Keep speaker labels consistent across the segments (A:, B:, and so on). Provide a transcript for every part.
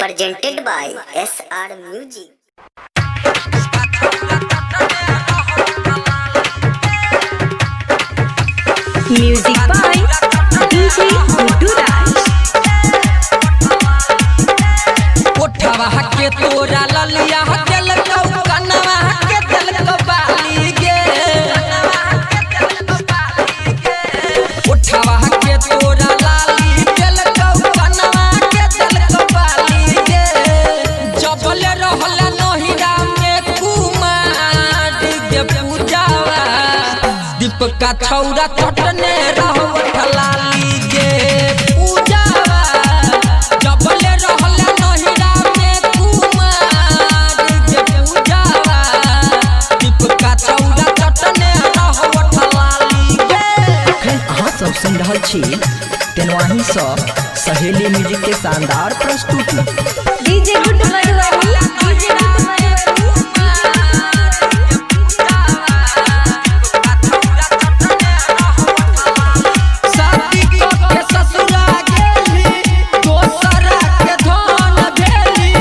A: presented by SR Music.
B: Music by DJ Guddu Raj.
C: उठावा के तोरा ललिया दिल को कनवा के दिल को बाली गे उठावा के तोरा लाली दिल को कनवा के दिल को बाली गे जबल रहल नहिरा में कुमार के पूजावा दीप का छौरा चटने रहो ठलाली गे पूजावा जबल रहल नहिरा में कुमार के पूजावा दीप का छौरा चटने रहो ठलाली गे।
D: अखन अहाँ सब सुन रहल छी तेनवाही सँ सहेली म्यूजिक के शानदार प्रस्तुति।
B: DJ Guddu Raj. DJ Guddu Raj.
C: शादी के ससुरा गेली दोसरा के धन भेली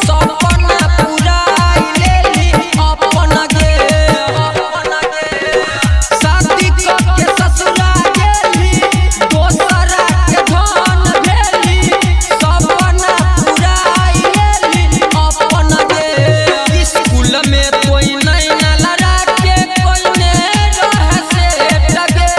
C: सपना पुराई लेली अपन गे शादी के ससुरा गेली दोसरा के धन भेली सपना पुराई लेली अपन गे स्कूल में कोई नहीं ना लड़ा के कोई ने रह से टगे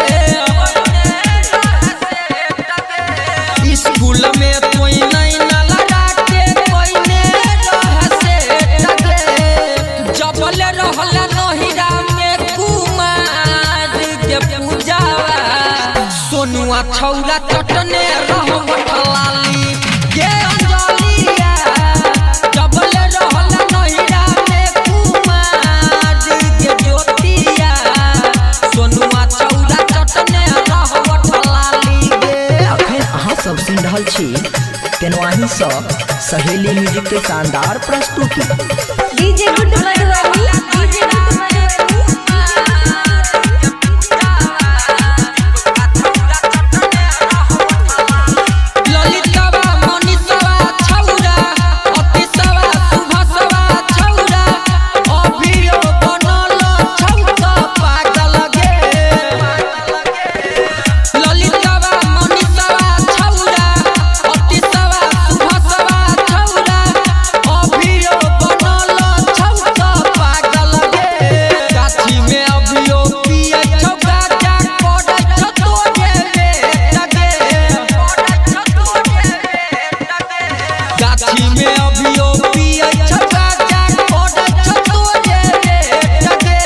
C: स्कूल में कोई नहीं ना लड़ा के कोई ने रह से टगे जबल रहल नहिरा में कुमार के पूजावा सोनुआ छौरा चटने रहो ठलाली गे अंजलिया जबल रहल नहिरा में कुमार के ज्योतिया सोनुआ छौरा चटने रहो ठलाली गे।
D: अखन अहाँ सब सुन रहल छी तेनवाही सँ सहेली म्यूजिक के शानदार प्रस्तुति।
B: DJ Guddu Raj. DJ Guddu Raj.
C: ललितवा मनीषवा छौरा अतिशवा शुभशवा छौरा अभियो बनल छौका पागल गे ललितवा मनीषवा छौरा अतिशवा शुभशवा छौरा अभियो बनल छौका पागल गे गाछी में अभियो पियै छौका जा पड़ै छ तोरे बेटा गे गाछी में अभियो पियै छौका जा पड़ै छ तोरे बेटा गे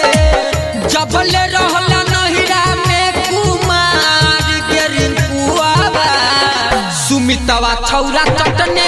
C: जबल रहल नहिरा में कुमार के रिंकुआवा सुमितवा छौरा चटने